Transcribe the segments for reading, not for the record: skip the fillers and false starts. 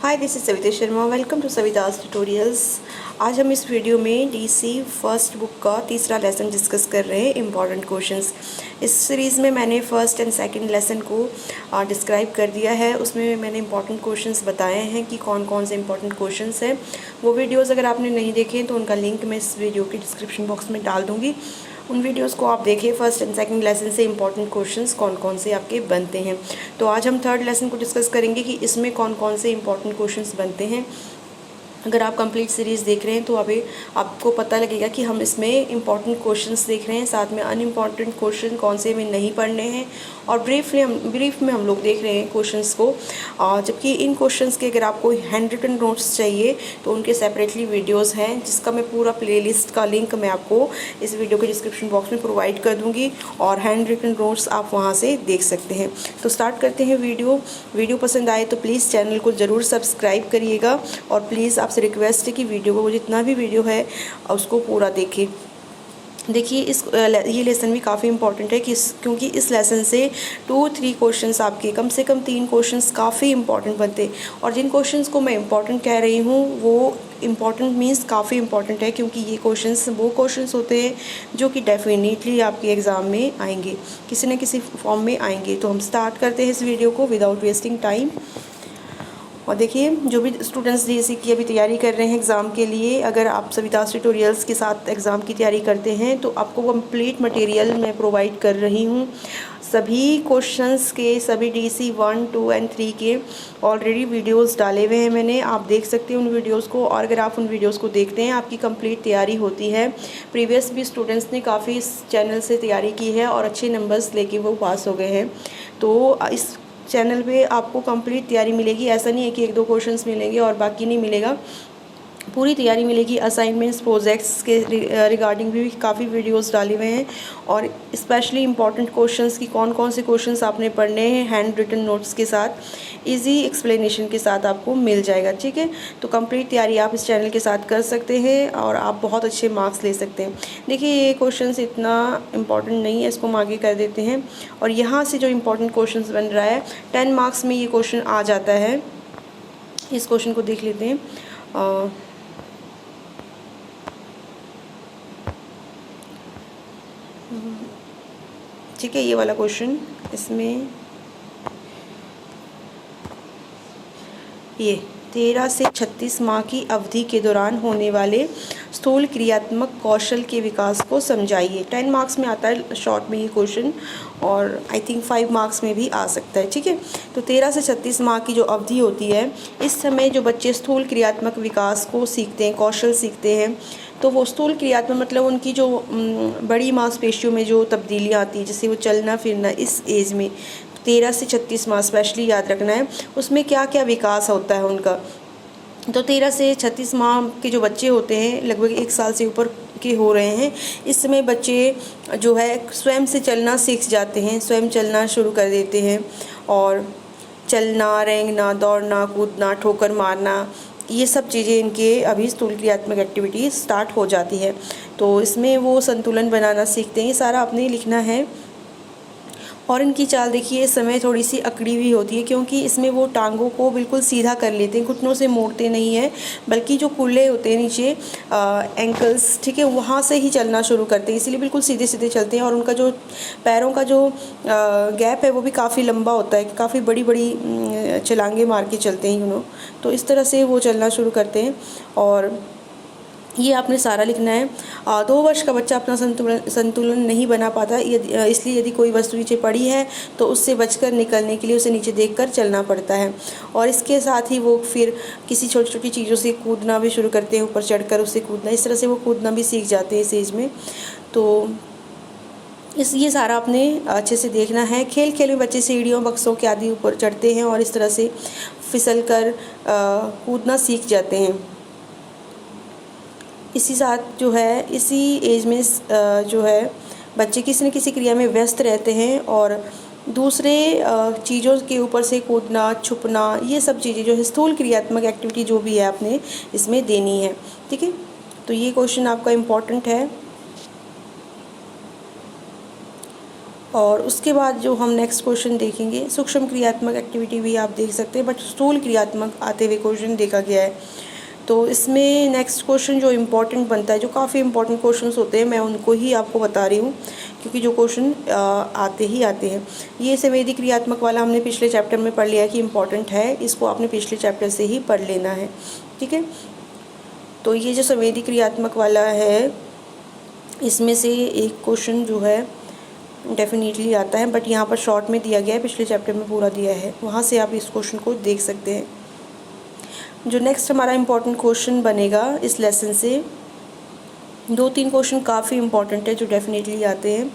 Hi, this is Savita Sharma. Welcome to Savita's tutorials. आज हम इस वीडियो में डीसी फर्स्ट बुक का तीसरा लेसन डिस्कस कर रहे हैं, इम्पॉर्टेंट क्वेश्चंस। इस सीरीज़ में मैंने फ़र्स्ट एंड सेकंड लेसन को डिस्क्राइब कर दिया है। उसमें मैंने इंपॉर्टेंट क्वेश्चंस बताए हैं कि कौन कौन से इंपॉर्टेंट क्वेश्चंस हैं। वो वीडियोज़ अगर आपने नहीं देखे तो उनका लिंक मैं इस वीडियो के डिस्क्रिप्शन बॉक्स में डाल दूँगी। उन वीडियोस को आप देखिए। फर्स्ट एंड सेकंड लेसन से इंपॉर्टेंट क्वेश्चंस कौन कौन से आपके बनते हैं। तो आज हम थर्ड लेसन को डिस्कस करेंगे कि इसमें कौन कौन से इंपॉर्टेंट क्वेश्चंस बनते हैं। अगर आप कंप्लीट सीरीज़ देख रहे हैं तो अभी आपको पता लगेगा कि हम इसमें इंपॉर्टेंट क्वेश्चंस देख रहे हैं, साथ में अनइम्पॉर्टेंट क्वेश्चन कौन से में नहीं पढ़ने हैं, और ब्रीफ में हम लोग देख रहे हैं क्वेश्चंस को। जबकि इन क्वेश्चंस के अगर आपको हैंड रिटन नोट्स चाहिए तो उनके सेपरेटली वीडियोज़ हैं, जिसका मैं पूरा प्लेलिस्ट का लिंक मैं आपको इस वीडियो के डिस्क्रिप्शन बॉक्स में प्रोवाइड कर दूँगी, और हैंड रिटन नोट्स आप वहाँ से देख सकते हैं। तो स्टार्ट करते हैं वीडियो पसंद आए तो प्लीज़ चैनल को ज़रूर सब्सक्राइब करिएगा, और प्लीज़ आपसे रिक्वेस्ट है कि वीडियो को जितना भी वीडियो है उसको पूरा देखें। देखिए ये लेसन भी काफ़ी इंपॉर्टेंट है क्योंकि इस लेसन से 2-3 क्वेश्चंस आपके कम से कम 3 क्वेश्चंस काफ़ी इंपॉर्टेंट बनते हैं। और जिन क्वेश्चंस को मैं इंपॉर्टेंट कह रही हूँ वो इंपॉर्टेंट मीन्स काफ़ी इंपॉर्टेंट है, क्योंकि ये क्वेश्चंस वो क्वेश्चंस होते हैं जो कि डेफिनेटली आपके एग्ज़ाम में आएंगे, किसी न किसी फॉर्म में आएंगे। तो हम स्टार्ट करते हैं इस वीडियो को विदाउट वेस्टिंग टाइम। और देखिए, जो भी स्टूडेंट्स डीएससी की अभी तैयारी कर रहे हैं एग्ज़ाम के लिए, अगर आप सवितास ट्यूटोरियल्स के साथ एग्ज़ाम की तैयारी करते हैं तो आपको कंप्लीट मटेरियल मैं प्रोवाइड कर रही हूँ। सभी क्वेश्चंस के, सभी डीसी 1, 2 एंड 3 के ऑलरेडी वीडियोस डाले हुए हैं मैंने, आप देख सकते हैं उन वीडियोस को। और अगर आप उन वीडियोस को देखते हैं आपकी कंप्लीट तैयारी होती है। प्रीवियस भी स्टूडेंट्स ने काफ़ी इस चैनल से तैयारी की है और अच्छे नंबर्स लेके वो पास हो गए हैं। तो इस चैनल पे आपको कंप्लीट तैयारी मिलेगी। ऐसा नहीं है कि 1-2 क्वेश्चंस मिलेंगे और बाकी नहीं मिलेगा, पूरी तैयारी मिलेगी। असाइनमेंट्स, प्रोजेक्ट्स के रिगार्डिंग भी काफ़ी वीडियोस डाले हुए हैं, और स्पेशली इंपॉर्टेंट क्वेश्चंस की कौन कौन से क्वेश्चंस आपने पढ़ने हैं हैंड रिटन नोट्स के साथ, इजी एक्सप्लेनेशन के साथ आपको मिल जाएगा। ठीक है, तो कंप्लीट तैयारी आप इस चैनल के साथ कर सकते हैं और आप बहुत अच्छे मार्क्स ले सकते हैं। देखिए, ये क्वेश्चंस इतना इंपॉर्टेंट नहीं है, इसको हम आगे कर देते हैं। और यहाँ से जो इम्पोर्टेंट क्वेश्चंस बन रहा है 10 मार्क्स में ये क्वेश्चन आ जाता है। इस क्वेश्चन को देख लेते हैं। ठीक है, ये वाला क्वेश्चन, इसमें ये 13 से 36 माह की अवधि के दौरान होने वाले स्थूल क्रियात्मक कौशल के विकास को समझाइए। 10 मार्क्स में आता है शॉर्ट में ये क्वेश्चन, और आई थिंक 5 मार्क्स में भी आ सकता है। ठीक है, तो 13 से 36 माह की जो अवधि होती है, इस समय जो बच्चे स्थूल क्रियात्मक विकास को सीखते हैं, कौशल सीखते हैं, तो वो स्थूल क्रियात्मक मतलब उनकी जो बड़ी मांसपेशियों में जो तब्दीलियाँ आती हैं, जैसे वो चलना फिरना, इस एज में 13 से 36 माह स्पेशली याद रखना है, उसमें क्या क्या विकास होता है उनका। तो 13 से 36 माह के जो बच्चे होते हैं, लगभग 1 साल से ऊपर के हो रहे हैं, इस समय बच्चे जो है स्वयं से चलना सीख जाते हैं, स्वयं चलना शुरू कर देते हैं, और चलना, रेंगना, दौड़ना, कूदना, ठोकर मारना, ये सब चीज़ें इनके अभी स्थूल क्रियात्मक एक्टिविटी स्टार्ट हो जाती है। तो इसमें वो संतुलन बनाना सीखते हैं, ये सारा आपने लिखना है। और इनकी चाल देखिए, इस समय थोड़ी सी अकड़ी हुई होती है, क्योंकि इसमें वो टांगों को बिल्कुल सीधा कर लेते हैं, घुटनों से मोड़ते नहीं है, बल्कि जो कुल्ले होते हैं नीचे एंकल्स, ठीक है, वहाँ से ही चलना शुरू करते हैं, इसीलिए बिल्कुल सीधे सीधे चलते हैं। और उनका जो पैरों का जो गैप है वो भी काफ़ी लंबा होता है, काफ़ी बड़ी बड़ी छलांगे मार के चलते हैं तो इस तरह से वो चलना शुरू करते हैं। और ये आपने सारा लिखना है। 2 वर्ष का बच्चा अपना संतुलन नहीं बना पाता, इसलिए यदि कोई वस्तु नीचे पड़ी है तो उससे बचकर निकलने के लिए उसे नीचे देखकर चलना पड़ता है। और इसके साथ ही वो फिर किसी छोटी छोटी चीज़ों से कूदना भी शुरू करते हैं, ऊपर चढ़कर उससे कूदना, इस तरह से वो कूदना भी सीख जाते हैं इस एज में। तो ये सारा आपने अच्छे से देखना है। खेल खेल में बच्चे सीढ़ियों, बक्सों के आदि ऊपर चढ़ते हैं और इस तरह से फिसल कर कूदना सीख जाते हैं। इसी साथ जो है, इसी एज में जो है बच्चे किसी न किसी क्रिया में व्यस्त रहते हैं, और दूसरे चीज़ों के ऊपर से कूदना, छुपना, ये सब चीज़ें जो है स्थूल क्रियात्मक एक्टिविटी जो भी है आपने इसमें देनी है। ठीक है, तो ये क्वेश्चन आपका इम्पोर्टेंट है। और उसके बाद जो हम नेक्स्ट क्वेश्चन देखेंगे, सूक्ष्म क्रियात्मक एक्टिविटी भी आप देख सकते हैं, बट स्थूल क्रियात्मक आते हुए क्वेश्चन देखा गया है। तो इसमें नेक्स्ट क्वेश्चन जो इम्पोर्टेंट बनता है, जो काफ़ी इंपॉर्टेंट क्वेश्चंस होते हैं, मैं उनको ही आपको बता रही हूँ, क्योंकि जो क्वेश्चन आते ही आते हैं। ये संवेदी क्रियात्मक वाला हमने पिछले चैप्टर में पढ़ लिया कि इम्पॉर्टेंट है, इसको आपने पिछले चैप्टर से ही पढ़ लेना है, ठीक है। तो ये जो संवेदी क्रियात्मक वाला है, इसमें से एक क्वेश्चन जो है डेफिनेटली आता है, बट यहाँ पर शॉर्ट में दिया गया है, पिछले चैप्टर में पूरा दिया है, वहाँ से आप इस क्वेश्चन को देख सकते हैं। जो नेक्स्ट हमारा इम्पोर्टेंट क्वेश्चन बनेगा इस लेसन से, 2-3 क्वेश्चन काफ़ी इम्पोर्टेंट है जो डेफिनेटली आते हैं,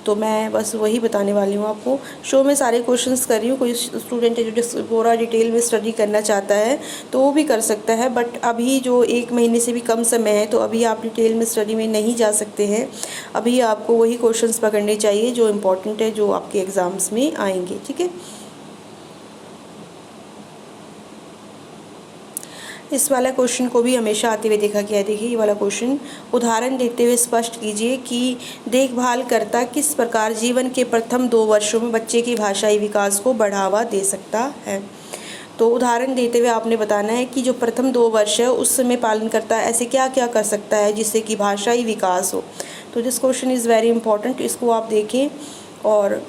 तो मैं बस वही बताने वाली हूँ आपको। शो में सारे क्वेश्चंस कर रही हूँ, कोई स्टूडेंट है जो पूरा डिटेल में स्टडी करना चाहता है तो वो भी कर सकता है, बट अभी जो 1 महीने से भी कम समय है तो अभी आप डिटेल में स्टडी में नहीं जा सकते हैं। अभी आपको वही क्वेश्चंस पकड़ने चाहिए जो इम्पोर्टेंट है, जो आपके एग्ज़ाम्स में आएंगे, ठीक है। इस वाला क्वेश्चन को भी हमेशा आते हुए देखा गया है। देखिए ये वाला क्वेश्चन, उदाहरण देते हुए स्पष्ट कीजिए कि देखभाल करता किस प्रकार जीवन के प्रथम 2 वर्षों में बच्चे की भाषाई विकास को बढ़ावा दे सकता है। तो उदाहरण देते हुए आपने बताना है कि जो प्रथम 2 वर्ष है उस समय पालन करता ऐसे क्या क्या कर सकता है जिससे कि भाषाई विकास हो। तो this question is very important, इसको आप देखें। और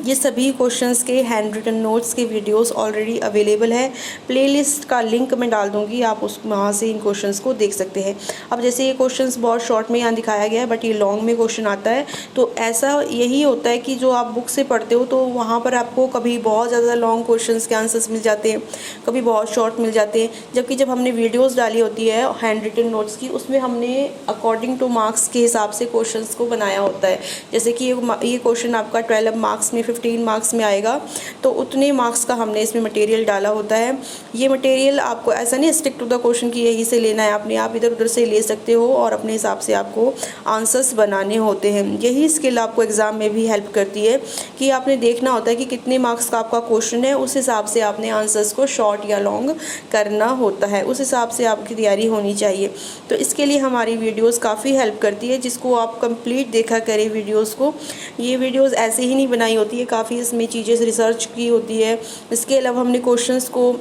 ये सभी क्वेश्चंस के हैंड रिटन नोट्स के वीडियोस ऑलरेडी अवेलेबल है, प्लेलिस्ट का लिंक मैं डाल दूंगी, आप उस वहाँ से इन क्वेश्चंस को देख सकते हैं। अब जैसे ये क्वेश्चंस बहुत शॉर्ट में यहाँ दिखाया गया है, बट ये लॉन्ग में क्वेश्चन आता है, तो ऐसा यही होता है कि जो आप बुक से पढ़ते हो तो वहाँ पर आपको कभी बहुत ज़्यादा लॉन्ग क्वेश्चंस के आंसर्स मिल जाते हैं, कभी बहुत शॉर्ट मिल जाते हैं। जबकि जब हमने वीडियोज़ डाली होती है हैंड रिटन नोट्स की, उसमें हमने अकॉर्डिंग टू मार्क्स के हिसाब से क्वेश्चन को बनाया होता है। जैसे कि ये क्वेश्चन आपका 12 मार्क्स में 15 मार्क्स में आएगा, तो उतने मार्क्स का हमने इसमें मटेरियल डाला होता है। ये मटेरियल आपको ऐसा नहीं स्टिक टू द क्वेश्चन की यहीं से लेना है, अपने आप इधर उधर से ले सकते हो और अपने हिसाब से आपको आंसर्स बनाने होते हैं। यही स्किल आपको एग्ज़ाम में भी हेल्प करती है कि आपने देखना होता है कि कितने मार्क्स का आपका क्वेश्चन है, उस हिसाब से आपने आंसर्स को शॉर्ट या लॉन्ग करना होता है, उस हिसाब से आपकी तैयारी होनी चाहिए। तो इसके लिए हमारी वीडियोज़ काफ़ी हेल्प करती है, जिसको आप कंप्लीट देखा करें वीडियोज़ को। ये वीडियोज़ ऐसे ही नहीं बनाई होती है, काफ़ी इसमें चीज़ें रिसर्च की होती है। इसके अलावा हमने क्वेश्चंस को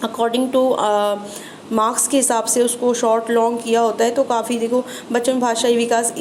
अकॉर्डिंग टू मार्क्स के हिसाब से उसको शॉर्ट लॉन्ग किया होता है। तो काफ़ी देखो बच्चों में भाषाई विकास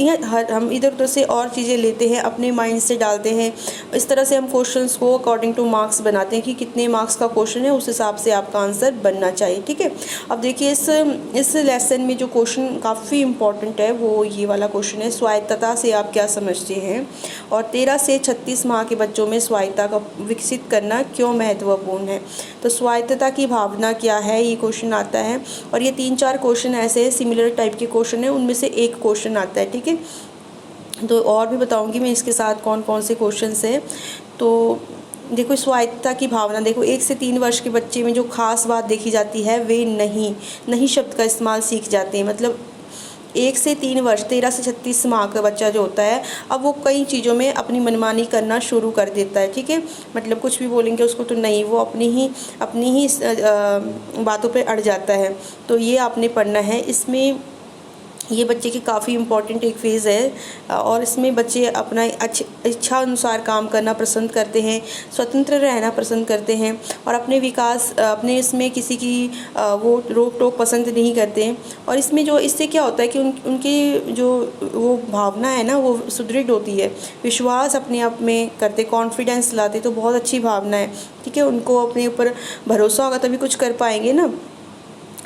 हम इधर उधर से और चीज़ें लेते हैं, अपने माइंड से डालते हैं, इस तरह से हम क्वेश्चंस को अकॉर्डिंग टू मार्क्स बनाते हैं कि कितने मार्क्स का क्वेश्चन है, उस हिसाब से आपका आंसर बनना चाहिए, ठीक है। अब देखिए इस लेसन में जो क्वेश्चन काफ़ी इंपॉर्टेंट है वो ये वाला क्वेश्चन है, स्वायत्तता से आप क्या समझते हैं, और 13 से 36 माह के बच्चों में स्वायत्तता का विकसित करना क्यों महत्वपूर्ण है। तो स्वायत्तता की भावना क्या है, ये क्वेश्चन आता है। और ये 3-4 क्वेश्चन ऐसे सिमिलर टाइप के क्वेश्चन है, उनमें से एक क्वेश्चन आता है, ठीक है। तो और भी बताऊंगी मैं इसके साथ कौन कौन से क्वेश्चंस हैं। तो देखो स्वायत्तता की भावना, देखो 1 से 3 वर्ष के बच्चे में जो खास बात देखी जाती है वे नहीं शब्द का इस्तेमाल सीख जाते हैं। मतलब 1 से 3 वर्ष 13 से 36 माह का बच्चा जो होता है, अब वो कई चीज़ों में अपनी मनमानी करना शुरू कर देता है, ठीक है। मतलब कुछ भी बोलेंगे उसको तो नहीं, वो अपनी ही बातों पे अड़ जाता है। तो ये आपने पढ़ना है। इसमें ये बच्चे की काफ़ी इम्पॉर्टेंट एक फेज़ है, और इसमें बच्चे अपना इच्छा अनुसार काम करना पसंद करते हैं, स्वतंत्र रहना पसंद करते हैं, और अपने विकास अपने इसमें किसी की वो रोक टोक पसंद नहीं करते हैं। और इसमें जो इससे क्या होता है कि उनकी जो वो भावना है ना वो सुदृढ़ होती है, विश्वास अपने आप में करते, कॉन्फिडेंस लाते, तो बहुत अच्छी भावना है, ठीक है। उनको अपने ऊपर भरोसा होगा तभी कुछ कर पाएंगे ना।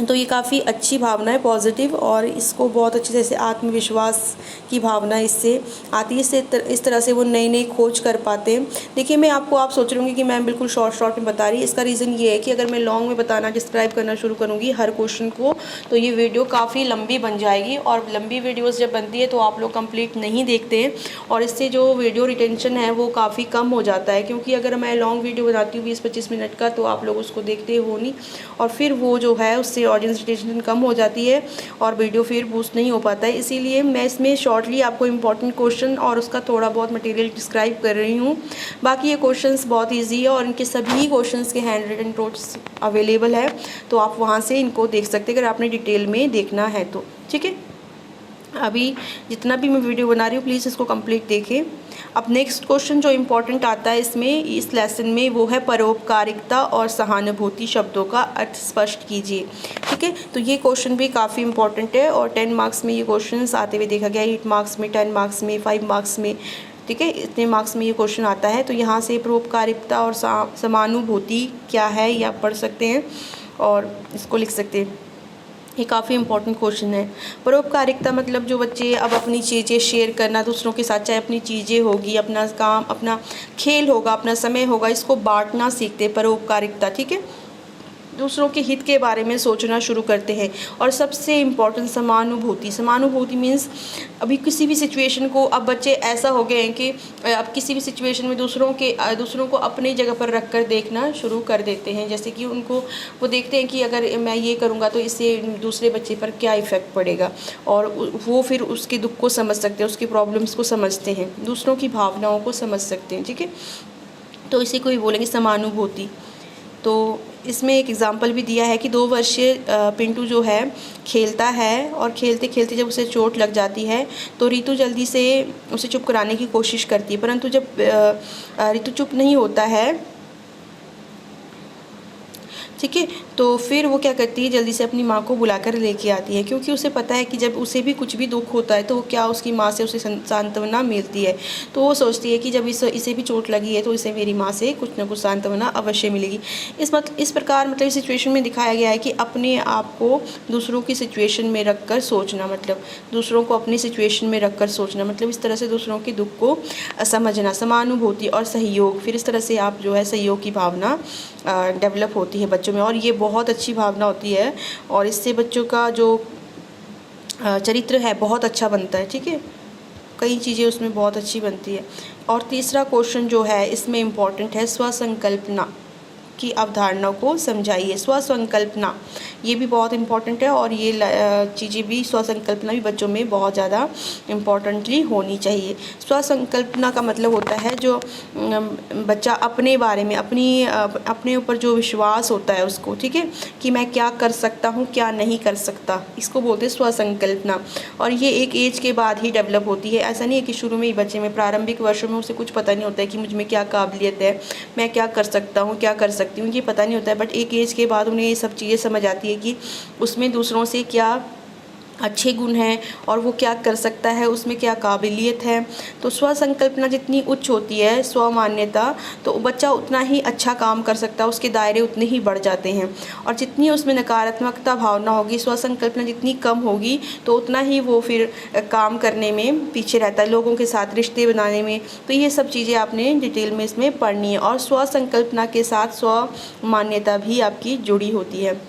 तो ये काफ़ी अच्छी भावना है, पॉजिटिव, और इसको बहुत अच्छे जैसे आत्मविश्वास की भावना इससे आती है। इस तरह से वो नई खोज कर पाते हैं। देखिए मैं आप सोच रहे होंगे कि मैं बिल्कुल शॉर्ट में बता रही, इसका रीज़न ये है कि अगर मैं लॉन्ग में बताना डिस्क्राइब करना शुरू करूँगी हर क्वेश्चन को, तो ये वीडियो काफ़ी लंबी बन जाएगी, और लंबी वीडियोज़ जब बनती है तो आप लोग कंप्लीट नहीं देखते हैं, और इससे जो वीडियो रिटेंशन है वो काफ़ी कम हो जाता है। क्योंकि अगर मैं लॉन्ग वीडियो बनाती हूँ 20-25 मिनट का, तो आप लोग उसको देखते हो नहीं, और फिर वो जो है उससे ऑडियंस रिटेंशन कम हो जाती है और वीडियो फिर बूस्ट नहीं हो पाता है। इसीलिए मैं इसमें शॉर्टली आपको इम्पॉर्टेंट क्वेश्चन और उसका थोड़ा बहुत मटेरियल डिस्क्राइब कर रही हूँ। बाकी ये क्वेश्चंस बहुत इजी है, और इनके सभी क्वेश्चंस के हैंड रिटन नोट्स अवेलेबल है, तो आप वहाँ से इनको देख सकते हैं अगर आपने डिटेल में देखना है तो, ठीक है। अभी जितना भी मैं वीडियो बना रही हूँ प्लीज़ इसको कंप्लीट देखें। अब नेक्स्ट क्वेश्चन जो इम्पोर्टेंट आता है इसमें, इस लेसन में, वो है परोपकारिता और सहानुभूति शब्दों का अर्थ स्पष्ट कीजिए। ठीक है, तो ये क्वेश्चन भी काफ़ी इंपॉर्टेंट है और 10 मार्क्स में ये क्वेश्चन आते हुए देखा गया, 8 मार्क्स में, 10 मार्क्स में, 5 मार्क्स में। ठीक है, इतने मार्क्स में ये क्वेश्चन आता है। तो यहाँ से परोपकारिता और समानुभूति क्या है ये आप पढ़ सकते हैं और इसको लिख सकते हैं। ये काफ़ी इंपॉर्टेंट क्वेश्चन है। परोपकारिता मतलब जो बच्चे अब अपनी चीज़ें शेयर करना दूसरों के साथ, चाहे अपनी चीज़ें होगी, अपना काम, अपना खेल होगा, अपना समय होगा, इसको बांटना सीखते हैं, परोपकारिता। ठीक है, दूसरों के हित के बारे में सोचना शुरू करते हैं। और सबसे इम्पॉर्टेंट समानुभूति। समानुभूति मीन्स अभी किसी भी सिचुएशन को, अब बच्चे ऐसा हो गए हैं कि अब किसी भी सिचुएशन में दूसरों को अपनी जगह पर रख कर देखना शुरू कर देते हैं। जैसे कि उनको वो देखते हैं कि अगर मैं ये करूँगा तो इससे दूसरे बच्चे पर क्या इफ़ेक्ट पड़ेगा, और वो फिर उसके दुख को समझ सकते हैं, उसकी प्रॉब्लम्स को समझते हैं, दूसरों की भावनाओं को समझ सकते हैं। ठीक है, तो इसी को ही बोलेंगे समानुभूति। तो इसमें एक एग्ज़ाम्पल भी दिया है कि 2 वर्षीय पिंटू जो है खेलता है और खेलते खेलते जब उसे चोट लग जाती है तो रितु जल्दी से उसे चुप कराने की कोशिश करती है, परंतु जब रितु चुप नहीं होता है, ठीक है, तो फिर वो क्या करती है, जल्दी से अपनी माँ को बुलाकर लेके आती है, क्योंकि उसे पता है कि जब उसे भी कुछ भी दुख होता है तो वो क्या उसकी माँ से उसे सांत्वना मिलती है। तो वो सोचती है कि जब इसे भी चोट लगी है तो इसे मेरी माँ से कुछ ना कुछ सांत्वना अवश्य मिलेगी। इस प्रकार मतलब इस सिचुएशन में दिखाया गया है कि अपने आप को दूसरों की सिचुएशन में रख कर सोचना, मतलब दूसरों को अपनी सिचुएशन में रख कर सोचना, मतलब इस तरह से दूसरों के दुख को समझना, समानुभूति और सहयोग। फिर इस तरह से आप जो है सहयोग की भावना डेवलप होती है बच्चों में, और ये बहुत अच्छी भावना होती है और इससे बच्चों का जो चरित्र है बहुत अच्छा बनता है। ठीक है, कई चीज़ें उसमें बहुत अच्छी बनती है। और तीसरा क्वेश्चन जो है इसमें इम्पॉर्टेंट है, स्वसंकल्पना की अवधारणा को समझाइए। स्वसंकल्पना ये भी बहुत इम्पॉर्टेंट है और ये चीज़ें भी, स्वसंकल्पना भी बच्चों में बहुत ज़्यादा इम्पॉर्टेंटली होनी चाहिए। स्वसंकल्पना का मतलब होता है जो बच्चा अपने बारे में, अपने ऊपर जो विश्वास होता है उसको, ठीक है, कि मैं क्या कर सकता हूँ, क्या नहीं कर सकता, इसको बोलते हैं स्वसंकल्पना। और ये एक एज के बाद ही डेवलप होती है। ऐसा नहीं है कि शुरू में ही बच्चे में, प्रारंभिक वर्षों में उसे कुछ पता नहीं होता है कि मुझ में क्या काबिलियत है, मैं क्या कर सकता हूँ, क्या कर सकती हूँ, ये पता नहीं होता है। बट एक एज के बाद उन्हें ये सब चीज़ें समझ आती है कि उसमें दूसरों से क्या अच्छे गुण हैं और वो क्या कर सकता है, उसमें क्या काबिलियत है। तो स्वसंकल्पना जितनी उच्च होती है, स्वमान्यता, तो बच्चा उतना ही अच्छा काम कर सकता है, उसके दायरे उतने ही बढ़ जाते हैं। और जितनी उसमें नकारात्मकता भावना होगी, स्वसंकल्पना जितनी कम होगी, तो उतना ही वो फिर काम करने में पीछे रहता है, लोगों के साथ रिश्ते बनाने में। तो ये सब चीज़ें आपने डिटेल में इसमें पढ़नी है। और स्वसंकल्पना के साथ स्वमान्यता भी आपकी जुड़ी होती है।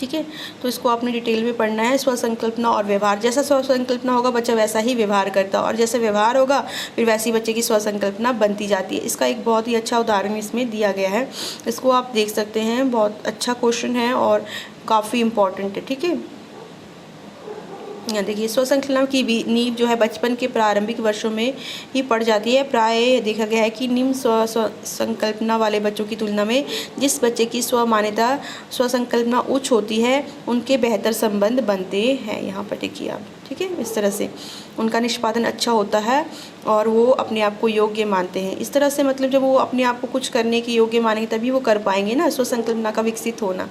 ठीक है, तो इसको आपने डिटेल में पढ़ना है। स्वसंकल्पना और व्यवहार, जैसा स्वसंकल्पना होगा बच्चा वैसा ही व्यवहार करता है, और जैसे व्यवहार होगा फिर वैसी बच्चे की स्वसंकल्पना बनती जाती है। इसका एक बहुत ही अच्छा उदाहरण इसमें दिया गया है, इसको आप देख सकते हैं। बहुत अच्छा क्वेश्चन है और काफ़ी इम्पॉर्टेंट है। ठीक है, यहाँ देखिए, स्वसंकल्पना की भी नींव जो है बचपन के प्रारंभिक वर्षों में ही पड़ जाती है। प्राय देखा गया है कि निम्न स्वसंकल्पना वाले बच्चों की तुलना में जिस बच्चे की स्वमान्यता, स्वसंकल्पना उच्च होती है, उनके बेहतर संबंध बनते हैं। यहाँ पर देखिए आप, ठीक है, इस तरह से उनका निष्पादन अच्छा होता है और वो अपने आप को योग्य मानते हैं। इस तरह से मतलब जब वो अपने आप को कुछ करने के योग्य मानेंगे तभी वो कर पाएंगे ना, स्वसंकल्पना का विकसित होना।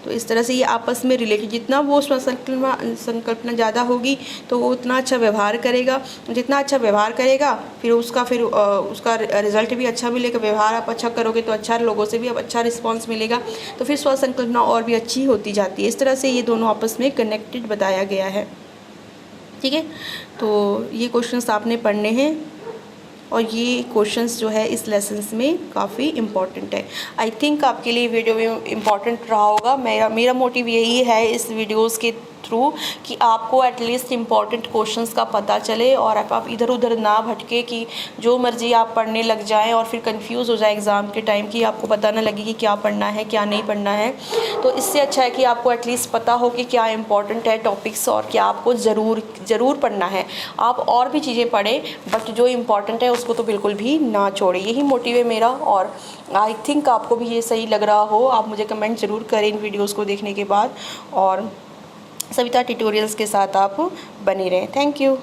तो इस तरह से ये आपस में रिलेटेड, जितना वो स्वसंकल्पना ज़्यादा होगी तो वो उतना अच्छा व्यवहार करेगा, जितना अच्छा व्यवहार करेगा फिर उसका रिजल्ट भी अच्छा मिलेगा। व्यवहार आप अच्छा करोगे तो अच्छा, लोगों से भी अब अच्छा रिस्पांस मिलेगा, तो फिर स्वसंकल्पना और भी अच्छी होती जाती है। इस तरह से ये दोनों आपस में कनेक्टेड बताया गया है। ठीक है, तो ये क्वेश्चंस आपने पढ़ने हैं और ये क्वेश्चंस जो है इस लेसन्स में काफ़ी इम्पॉर्टेंट है। आई थिंक आपके लिए वीडियो में इम्पॉर्टेंट रहा होगा। मेरा मोटिव यही है इस वीडियोस के थ्रू कि आपको एटलीस्ट इम्पॉर्टेंट क्वेश्चंस का पता चले और आप इधर उधर ना भटके कि जो मर्जी आप पढ़ने लग जाएं और फिर कंफ्यूज हो जाए एग्ज़ाम के टाइम कि आपको पता ना लगे कि क्या पढ़ना है क्या नहीं पढ़ना है। तो इससे अच्छा है कि आपको एटलीस्ट पता हो कि क्या इम्पॉर्टेंट है टॉपिक्स और क्या आपको ज़रूर पढ़ना है। आप और भी चीज़ें पढ़ें बट जो इम्पॉर्टेंट है उसको तो बिल्कुल भी ना छोड़ें। यही मोटिव है मेरा और आई थिंक आपको भी ये सही लग रहा हो। आप मुझे कमेंट ज़रूर करें इन वीडियोज़ को देखने के बाद। और सविता ट्यूटोरियल्स के साथ आप बने रहें। Thank you.